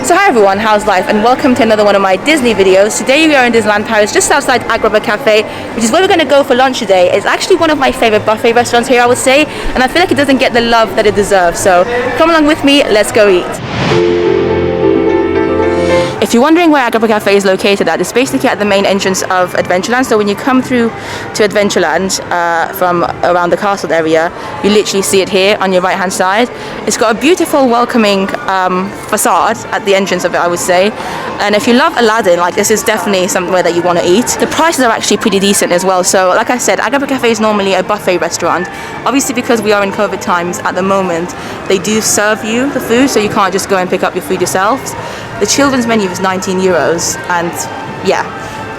So hi everyone, how's life? And welcome to another one of my Disney videos. Today we are in Disneyland Paris, just outside Agrabah Café, which is where we're going to go for lunch today. It's actually one of my favorite buffet restaurants here, I would say, and I feel like it doesn't get the love that it deserves. So come along with me, let's go eat. If you're wondering where Agrabah Café is located at, it's basically at the main entrance of Adventureland. So when you come through to Adventureland from around the castle area, you literally see it here on your right hand side. It's got a beautiful welcoming facade at the entrance of it, I would say. And if you love Aladdin, like, this is definitely somewhere that you want to eat. The prices are actually pretty decent as well. So like I said, Agrabah Café is normally a buffet restaurant. Obviously, because we are in COVID times at the moment, they do serve you the food, so you can't just go and pick up your food yourselves. The children's menu is 19 euros, and yeah,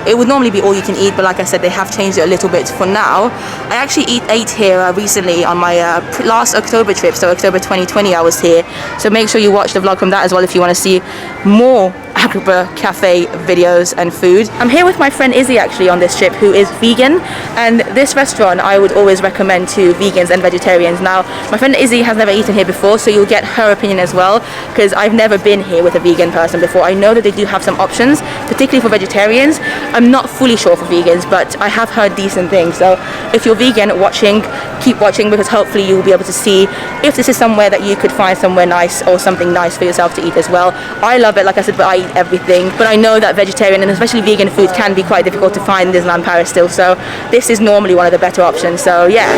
it would normally be all you can eat, but like I said, they have changed it a little bit for now. I actually ate here recently on my last October trip, so October 2020 I was here, so make sure you watch the vlog from that as well if you want to see more Agrabah Café videos and food. I'm here with my friend Izzy actually on this trip, who is vegan, and this restaurant I would always recommend to vegans and vegetarians. Now my friend Izzy has never eaten here before, so you'll get her opinion as well, because I've never been here with a vegan person before. I know that they do have some options, particularly for vegetarians. I'm not fully sure for vegans, but I have heard decent things. So if you're vegan watching, keep watching, because hopefully you'll be able to see if this is somewhere that you could find somewhere nice or something nice for yourself to eat as well. I love it, like I said, but I eat everything. But I know that vegetarian and especially vegan food can be quite difficult to find in Disneyland Paris still, so this is normally one of the better options. So yeah.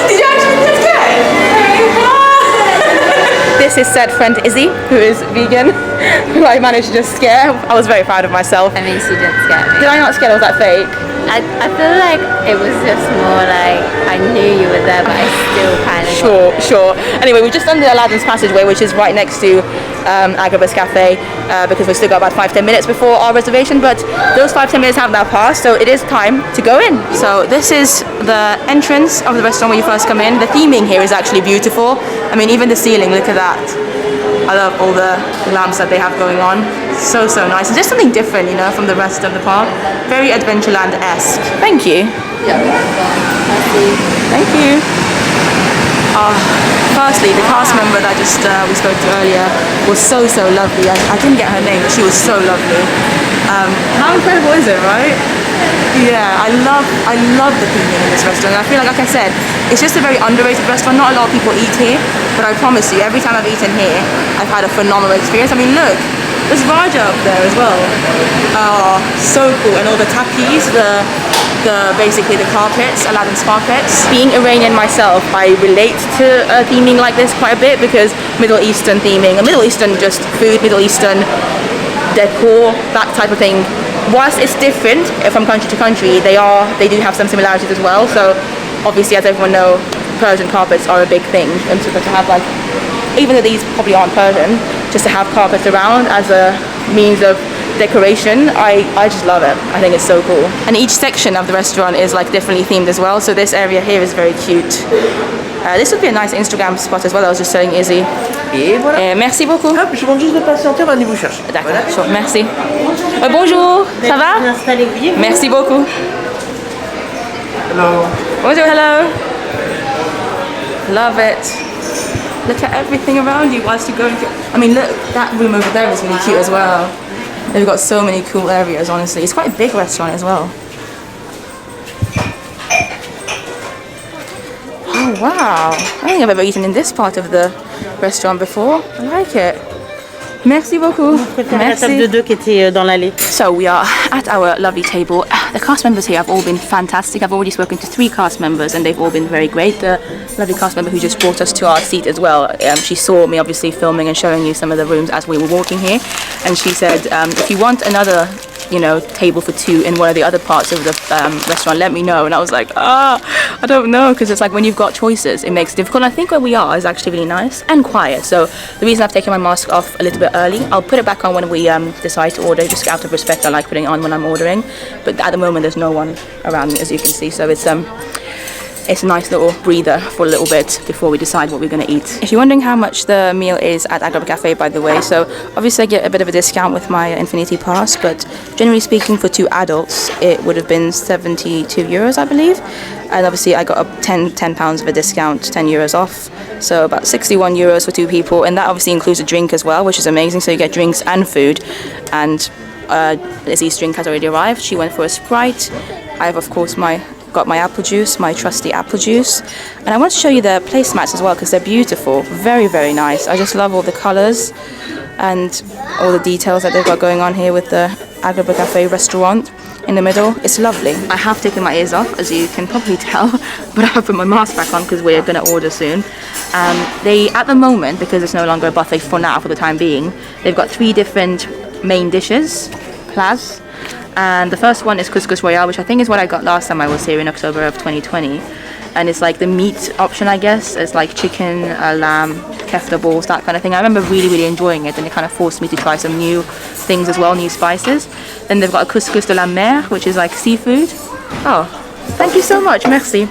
Did you actually get scared? This is said friend Izzy, who is vegan, who I managed to just scare. I was very proud of myself. I mean, she didn't scare me. Did I not scare? Was that fake? I feel like it was just more like I knew you were there, but I still kind of... Sure. Anyway, we're just under Aladdin's Passageway, which is right next to Agrabah's Café, because we've still got about 5-10 minutes before our reservation, but those 5-10 minutes have now passed, so it is time to go in. So this is the entrance of the restaurant when you first come in. The theming here is actually beautiful. I mean, even the ceiling, look at that. I love all the lamps that they have going on. So nice. It's just something different, you know, from the rest of the park. Very Adventureland-esque. Thank you. Yeah. Thank you. Firstly, the cast member that just we spoke to earlier was so lovely. I didn't get her name, but she was so lovely. How incredible is it, right? Yeah, I love the theming in this restaurant. I feel like I said, it's just a very underrated restaurant. Not a lot of people eat here, but I promise you, every time I've eaten here, I've had a phenomenal experience. I mean, look, there's Raja up there as well. Oh, so cool. And all the tapis, basically the carpets, Aladdin's carpets. Being Iranian myself, I relate to theming like this quite a bit, because Middle Eastern theming, Middle Eastern just food, Middle Eastern decor, that type of thing. Whilst it's different from country to country, they do have some similarities as well. So obviously, as everyone knows, Persian carpets are a big thing, and so to have, like, even though these probably aren't Persian, just to have carpets around as a means of decoration, I just love it. I think it's so cool. And each section of the restaurant is like differently themed as well. So this area here is very cute. This would be a nice Instagram spot as well. I was just showing Izzy. Et voilà. Merci beaucoup. Hop, je demande juste de patienter, on va venir vous chercher. D'accord, Voilà. sure, merci. Bonjour, ça va? Merci beaucoup. Hello. Bonjour, hello. Love it. Look at everything around you whilst you go. I mean, look, that room over there is really cute as well. They've got so many cool areas, honestly. It's quite a big restaurant as well. Oh, wow. I don't think I've ever eaten in this part of the restaurant before. I like it. Merci beaucoup. Merci. So we are at our lovely table. The cast members here have all been fantastic. I've already spoken to 3 cast members and they've all been very great. The lovely cast member who just brought us to our seat as well, she saw me obviously filming and showing you some of the rooms as we were walking here, and she said, if you want another, you know, table for 2 in one of the other parts of the restaurant, let me know. And I was like, I don't know, because it's like when you've got choices, it makes it difficult. And I think where we are is actually really nice and quiet. So the reason I've taken my mask off a little bit early, I'll put it back on when we decide to order, just out of respect. I like putting it on when I'm ordering, but at the moment there's no one around me, as you can see, so it's it's a nice little breather for a little bit before we decide what we're going to eat. If you're wondering how much the meal is at Agrabah Café, by the way, so obviously I get a bit of a discount with my Infinity Pass, but generally speaking for 2 adults it would have been 72 euros, I believe, and obviously I got a 10 pounds of a discount, 10 euros off, so about 61 euros for 2 people, and that obviously includes a drink as well, which is amazing, so you get drinks and food. And Lizzie's drink has already arrived. She went for a Sprite. I have, of course, got my apple juice, my trusty apple juice. And I want to show you the placemats as well because they're beautiful, very, very nice. I just love all the colours and all the details that they've got going on here with the Agrabah Café restaurant in the middle. It's lovely. I have taken my ears off, as you can probably tell, but I have put my mask back on because we're going to order soon. They, at the moment, because it's no longer a buffet for now, for the time being, they've got 3 different main dishes, plats. And the first one is Couscous Royale, which I think is what I got last time I was here in October of 2020. And it's like the meat option, I guess. It's like chicken, lamb, kefta balls, that kind of thing. I remember really, really enjoying it, and it kind of forced me to try some new things as well, new spices. Then they've got a couscous de la mer, which is like seafood. Oh, thank you so much, merci.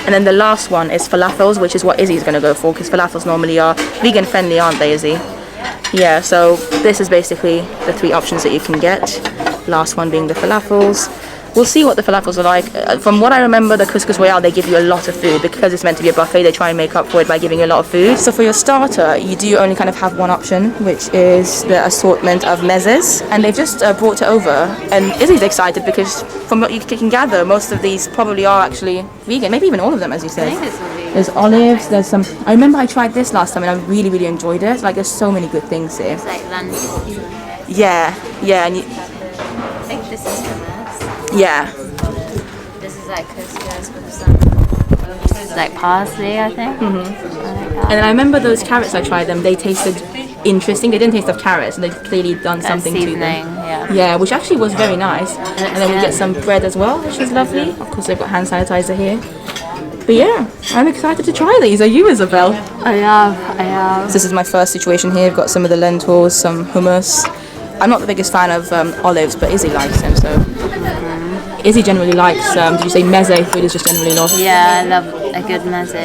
And then the last one is falafels, which is what Izzy's going to go for, because falafels normally are vegan friendly, aren't they, Izzy? Yeah, so this is basically the 3 options that you can get. Last one being the falafels. We'll see what the falafels are like. From what I remember, the Couscous Royale, they give you a lot of food. Because it's meant to be a buffet, they try and make up for it by giving you a lot of food. So for your starter, you do only kind of have one option, which is the assortment of mezes. And they've just brought it over. And Izzy's excited because from what you can gather, most of these probably are actually vegan. Maybe even all of them, as you said. I think it's all vegan. There's olives, there's some... I remember I tried this last time and I really, really enjoyed it. Like, there's so many good things here. It's like lentils. Yeah, and I think this is hummus. yeah. This is like couscous with some... This is like parsley, I think. Mm-hmm. I like that. And then I remember those carrots, I tried them, they tasted interesting. They didn't taste of carrots, and they'd clearly done something to them. Yeah. Yeah, which actually was very nice. And then we get some bread as well, which is lovely. Of course, they've got hand sanitizer here. But yeah, I'm excited to try these. Are you, Isabel? I am. This is my first situation here. I've got some of the lentils, some hummus. I'm not the biggest fan of olives, but Izzy likes them, so... Izzy generally likes, did you say meze food is just generally loved? Yeah, I love a good meze.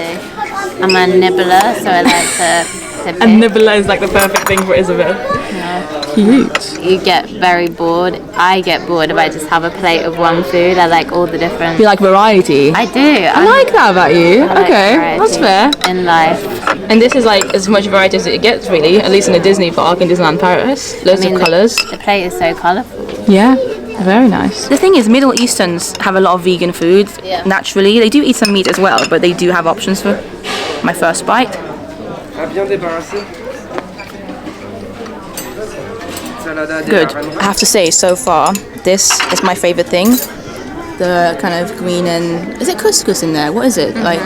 I'm a nibbler, so I like to dip A it. nibbler is like the perfect thing for Isabel. Yeah. Cute. You get very bored. I get bored if I just have a plate of one food. I like all the different... You like variety? I do. I like that about you. I like Okay, variety that's fair. in life. And this is like as much variety as it gets, really, at least in a Disney park in Disneyland Paris. Loads of colours. The plate is so colourful. Yeah, very nice. The thing is, Middle Easterns have a lot of vegan food, naturally. They do eat some meat as well, but they do have options for my first bite. Good. I have to say, so far, this is my favourite thing. The kind of green and... Is it couscous in there? What is it? Like...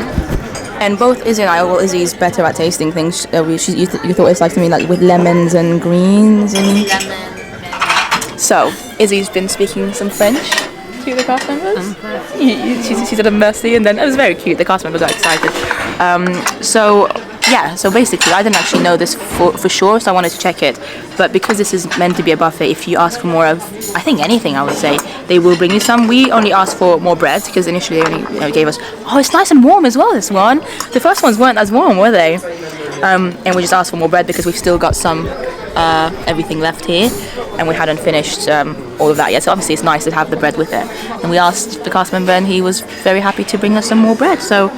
And both Izzy and I, well, Izzy's better at tasting things. You thought it's like something like with lemons and greens and... So, Izzy's been speaking some French to the cast members. She said a merci, and then it was very cute. The cast members got excited. So basically, I didn't actually know this for sure, so I wanted to check it. But because this is meant to be a buffet, if you ask for more of, I think anything, I would say, they will bring you some. We only asked for more bread because initially they only gave us. Oh, it's nice and warm as well. This one. The first ones weren't as warm, were they? And we just asked for more bread because we've still got some everything left here, and we hadn't finished all of that yet. So obviously it's nice to have the bread with it. And we asked the cast member, and he was very happy to bring us some more bread. So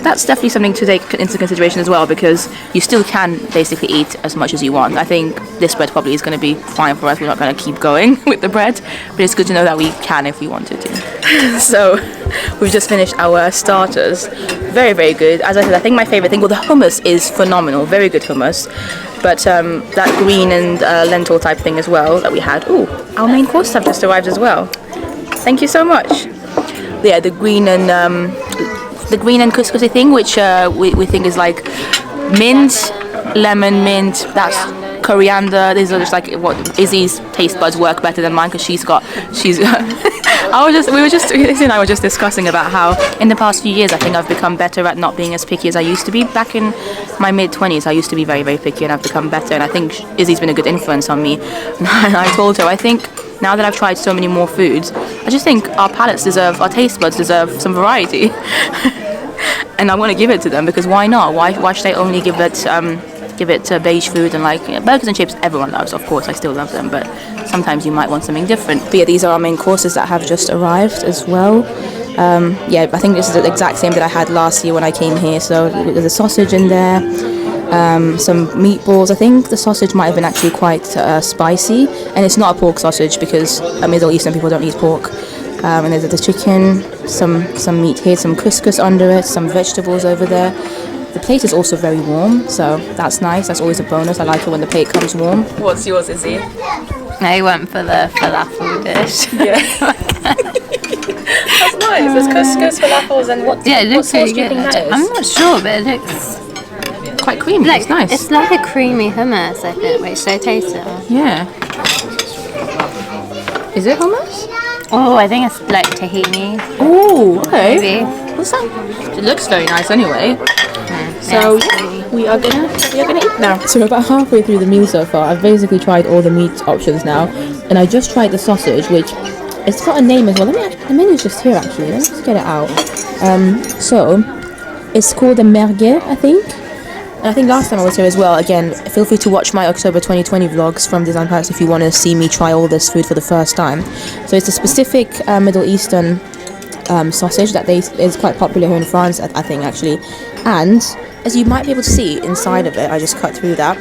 that's definitely something to take into consideration as well, because you still can basically eat as much as you want. I think this bread probably is going to be fine for us. We're not going to keep going with the bread, but it's good to know that we can if we wanted to. So we've just finished our starters. Very, very good. As I said, I think my favourite thing, well, the hummus is phenomenal. Very good hummus. But that green and lentil type thing as well that we had. Ooh, our main courses have just arrived as well. Thank you so much. Yeah, the green and couscous thing, which we think is like mint, lemon, mint. That's coriander. These are just like what Izzy's taste buds work better than mine because she's got. Izzy and I were just discussing about how in the past few years I think I've become better at not being as picky as I used to be. Back in my mid-20s I used to be very, very picky, and I've become better, and I think Izzy's been a good influence on me. And I told her, I think now that I've tried so many more foods, I just think our taste buds deserve some variety. And I want to give it to them because why not? Why should I only give it beige food and like burgers and chips? Everyone loves, of course. I still love them, but sometimes you might want something different. But yeah, these are our main courses that have just arrived as well. Yeah, I think this is the exact same that I had last year when I came here. So there's a sausage in there, some meatballs. I think the sausage might have been actually quite spicy, and it's not a pork sausage because Middle Eastern people don't eat pork. And there's the chicken, some meat here, some couscous under it, some vegetables over there. The plate is also very warm, so that's nice. That's always a bonus. I like it when the plate comes warm. What's yours, Izzy? I went for the falafel dish. Yeah. That's nice. There's couscous, falafels, and what sauce do you think that is? I'm not sure, but it looks quite creamy. like, it's nice. It's like a creamy hummus, I think. Wait, should I taste it? Yeah. Is it hummus? Oh, I think it's like tahini. Oh, okay. Maybe. What's that? It looks very nice anyway. So we are gonna eat now. So about halfway through the meal so far, I've basically tried all the meat options now, and I just tried the sausage, which it's got a name as well. The menu's just here actually. Let me just get it out. So it's called a merguez, I think. And I think last time I was here as well. Again, feel free to watch my October 2020 vlogs from Disneyland Paris if you want to see me try all this food for the first time. So it's a specific Middle Eastern sausage that is quite popular here in France, I think actually. And as you might be able to see inside of it, I just cut through that,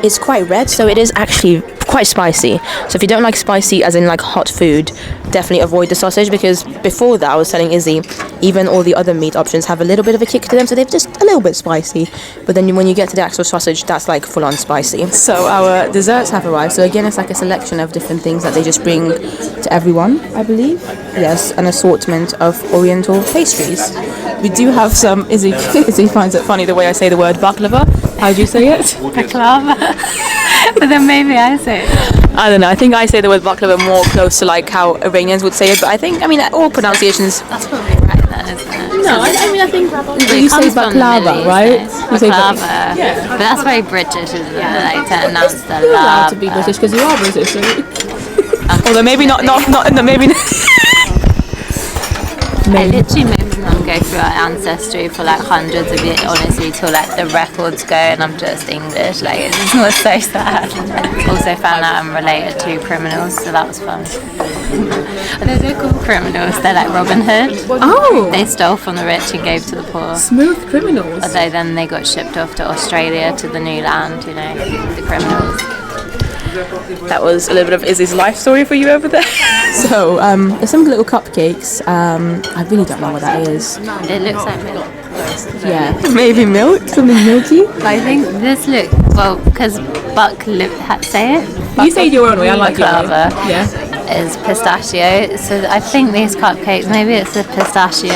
it's quite red, so it is actually quite spicy. So if you don't like spicy as in like hot food, definitely avoid the sausage, because before that I was telling Izzy, even all the other meat options have a little bit of a kick to them, so they're just a little bit spicy. But then when you get to the actual sausage, that's like full on spicy. So our desserts have arrived. So again, it's like a selection of different things that they just bring to everyone, I believe. Yes, an assortment of Oriental pastries. We do have some. Izzy finds it funny the way I say the word baklava. How do you say it? Baklava. But then maybe I say it. I don't know. I think I say the word baklava more close to like how Iranians would say it. But I think, all pronunciations. That's probably right then, isn't it? No, I think you say comes from the baklava, Middle East, right? though. You say Baklava. Yeah. But that's very British, isn't it? Like to announce the You're allowed love. to be British because you are British. So although maybe not in the maybe. I literally made my mum go through our ancestry for like hundreds of years, honestly, till like the records go, and I'm just English. Like it's not so sad. Also found out I'm related to criminals, so that was fun. They're so cool criminals. They're like Robin Hood. Oh. They stole from the rich and gave to the poor. Smooth criminals. Although then they got shipped off to Australia to the new land. The criminals. That was a little bit of Izzy's life story for you over there. So, there's some little cupcakes. I really don't know what that is. It looks like milk. Yeah, maybe milk, something milky. I think this look because say it. You say it your own way. I like baklava. Yeah. Is pistachio. So I think these cupcakes, maybe it's the pistachio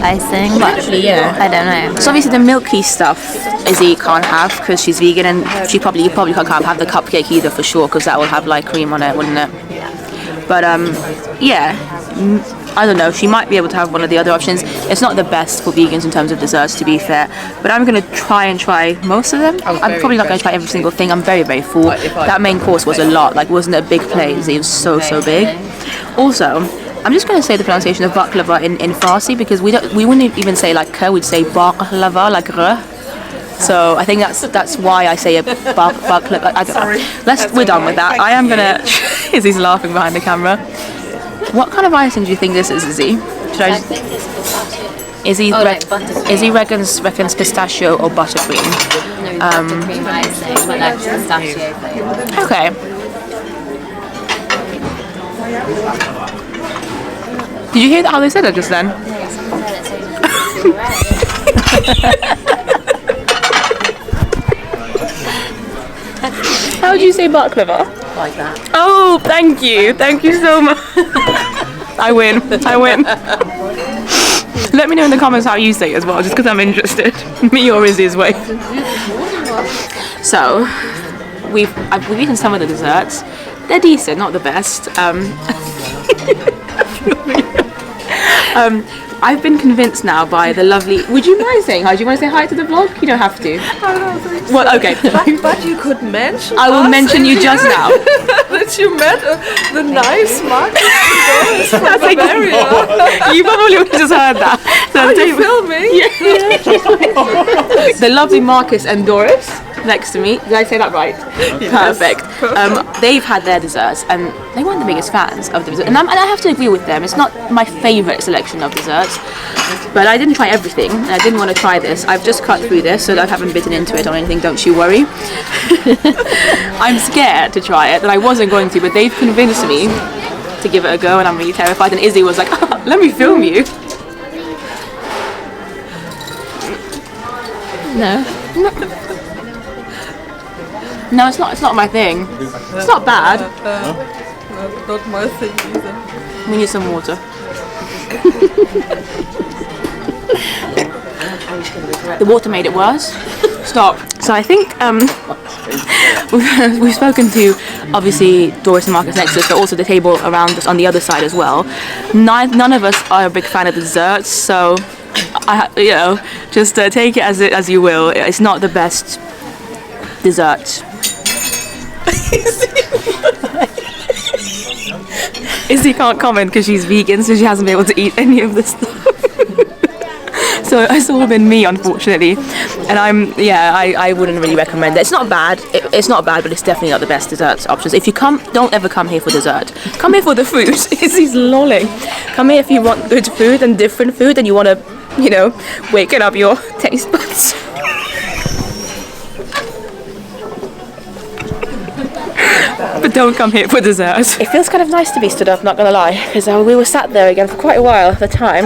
icing. But Actually, yeah. I don't know. So obviously the milky stuff Izzy can't have because she's vegan, and you probably can't have the cupcake either for sure, because that will have like cream on it, wouldn't it? But I don't know, she might be able to have one of the other options. It's not the best for vegans in terms of desserts, to be fair, but I'm going to try most of them. I'm probably not going to try every single thing. I'm very, very full. That main course was a lot, like wasn't it a big plate? It was so big. Also, I'm just going to say the pronunciation of baklava in Farsi, because we wouldn't even say like ka, we'd say baklava, like r. So I think that's why I say a baklava. Sorry. We're done with that. I am going to... Izzy's laughing behind the camera. What kind of icing do you think this is, Izzy? I think it's pistachio. Izzy reckons pistachio or buttercream. No, buttercream icing, but like pistachio flavour. Okay. Did you hear how they said it just then? How would you say baklava? Like that. Oh, thank you so much. I win. Let me know in the comments how you say it as well, just because I'm interested. Me or Izzy's way. So, we've eaten some of the desserts. They're decent, not the best. I've been convinced now by the lovely... Would you mind saying hi? Do you want to say hi to the vlog? You don't have to. I don't think so. Well, okay. But you could mention I will us mention you just now. that you met the nice Marcus from That's like, Bavaria. you probably just heard that. So Are I'll tell you filming? the lovely Marcus and Doris next to me. Did I say that right? Yes. Perfect. They've had their desserts and they weren't the biggest fans of the dessert. And I have to agree with them. It's not my favourite selection of desserts, but I didn't try everything and I didn't want to try this. I've just cut through this so that I haven't bitten into it or anything, don't you worry. I'm scared to try it and I wasn't going to, but they've convinced me to give it a go and I'm really terrified. And Izzy was like, oh, let me film you. No. No, it's not my thing. It's not bad. Not my thing either. We need some water. The water made it worse. Stop. So I think we've spoken to obviously Doris and Marcus next to us, but also the table around us on the other side as well. None of us are a big fan of the desserts, so just take it as you will. It's not the best dessert. Izzy can't comment because she's vegan, so she hasn't been able to eat any of this stuff. So it's all been me, unfortunately, and I wouldn't really recommend it. It's not bad. It's not bad, but it's definitely not the best dessert options. If you come, don't ever come here for dessert. Come here for the food. Izzy's lolling. Come here if you want good food and different food, and you want to, waken up your taste buds. But don't come here for dessert. It feels kind of nice to be stood up, not gonna lie, because we were sat there again for quite a while at the time.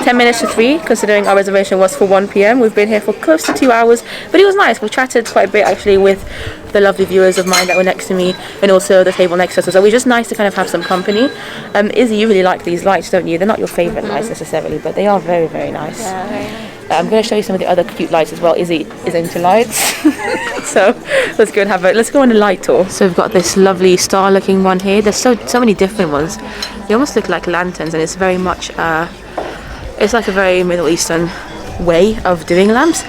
10 minutes to 3, considering our reservation was for 1 p.m. We've been here for close to 2 hours, but it was nice. We chatted quite a bit actually with the lovely viewers of mine that were next to me and also the table next to us. So it was just nice to kind of have some company. Izzy, you really like these lights, don't you? They're not your favourite lights necessarily, but they are very, very nice. Yeah, very nice. I'm going to show you some of the other cute lights as well. Izzy is into lights. So let's go on a light tour. So we've got this lovely star looking one here. There's so many different ones. They almost look like lanterns, and it's very much it's like a very Middle Eastern way of doing lamps.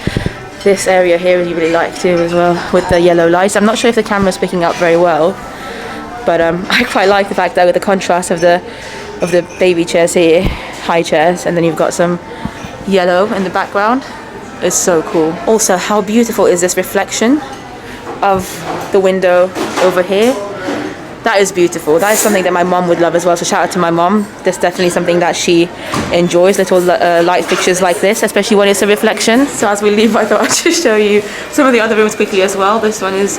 This area here you really like too as well, with the yellow lights. I'm not sure if the camera's picking up very well, but I quite like the fact that with the contrast of the baby chairs here, high chairs, and then you've got some yellow in the background. It's so cool. Also, how beautiful is this reflection of the window over here? That is beautiful. That is something that my mom would love as well, so shout out to my mom. That's definitely something that she enjoys, little light fixtures like this, especially when it's a reflection. So as we leave, I thought I'd just show you some of the other rooms quickly as well. This one is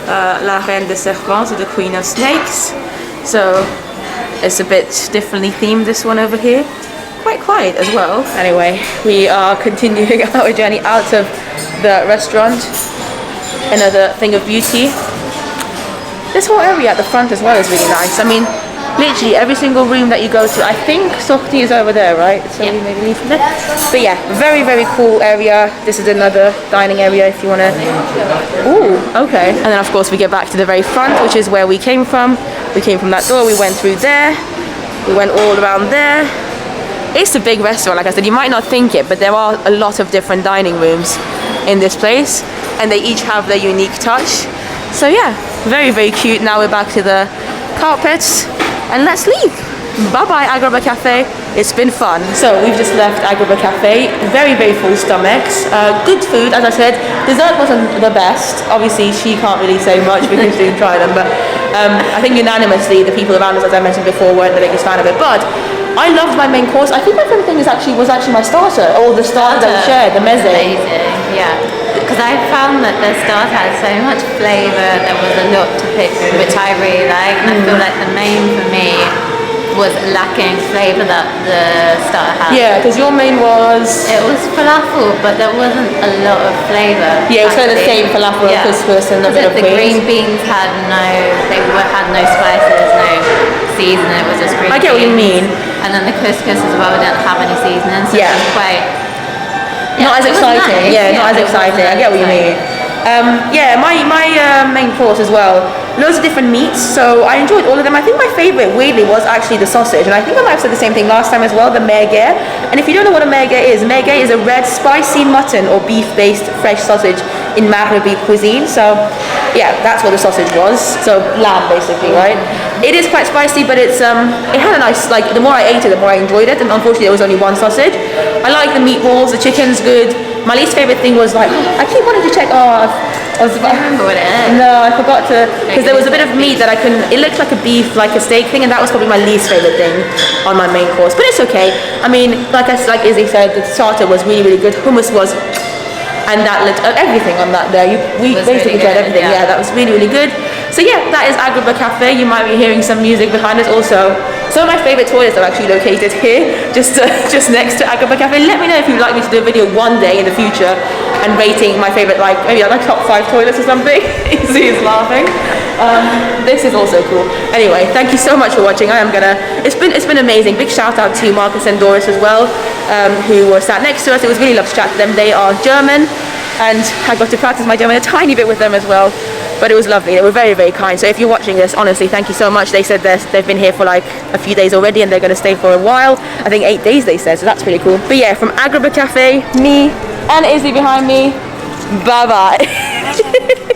La Reine des Serpents, so the Queen of Snakes. So it's a bit differently themed, this one over here. Quite quiet as well. Anyway, we are continuing our journey out of the restaurant. Another thing of beauty. This whole area at the front as well is really nice. I mean, literally every single room that you go to. I think Sokhti is over there, right? So we maybe leave from there. But yeah, very, very cool area. This is another dining area if you want to... Ooh, okay. And then of course we get back to the very front, which is where we came from. We came from that door, we went through there. We went all around there. It's a big restaurant, like I said. You might not think it, but there are a lot of different dining rooms in this place, and they each have their unique touch. So yeah, very, very cute. Now we're back to the carpets, and let's leave. Bye bye Agrabah Café. It's been fun. So we've just left Agrabah Café. Very, very full stomachs. Good food, as I said. Dessert wasn't the best. Obviously, she can't really say much because she didn't try them, but I think unanimously the people around us, as I mentioned before, weren't the biggest fan of it. But I loved my main course. I think my favourite thing was actually my starter, or the starter that we shared, the meze. Amazing, yeah. Because I found that the starter had so much flavour, there was a lot to pick, which I really like, and I feel like the main for me was lacking flavour that the starter had. Yeah, because your main was... It was falafel, but there wasn't a lot of flavour. Yeah, it was kind of the same falafel and couscous and a bit of the green beans had no spices, no seasoning, it was just green beans. I get what you mean. And then the couscous as well didn't have any seasoning, so it was quite... not as exciting. Nice. Not as exciting. I get what you mean. My main course as well loads of different meats, so I enjoyed all of them. I think my favourite, weirdly, was actually the sausage, and I think I might have said the same thing last time as well, the merguez. And if you don't know what a merguez is a red spicy mutton or beef-based fresh sausage in Maghrebi cuisine. So yeah, that's what the sausage was. So lamb, basically, right? It is quite spicy, but it's it had a nice, like, the more I ate it, the more I enjoyed it. And unfortunately, there was only one sausage. I like the meatballs. The chicken's good. My least favorite thing was, like, I keep wanting to check. I don't remember what it is. No, I forgot to, because there was a bit of meat that I couldn't. It looked like a beef, like a steak thing, and that was probably my least favorite thing on my main course. But it's okay. I mean, like Izzy said, the starter was really, really good. Hummus was. And that everything on that there, we basically tried everything. Yeah, that was really, really good. So yeah, that is Agrabah Café. You might be hearing some music behind us. Also, some of my favourite toilets are actually located here, just next to Agrabah Café. Let me know if you'd like me to do a video one day in the future and rating my favourite, like maybe like top 5 toilets or something. Izzy is laughing. This is also cool. Anyway, thank you so much for watching. It's been amazing. Big shout out to Marcus and Doris as well, who were sat next to us. It was really lovely to chat to them. They are German, and I got to practice my German a tiny bit with them as well. But it was lovely. They were very, very kind. So if you're watching this, honestly, thank you so much. They said they've been here for like a few days already, and they're going to stay for a while. I think 8 days, they said. So that's pretty cool. But yeah, from Agrabah Café, me and Izzy behind me. Bye bye.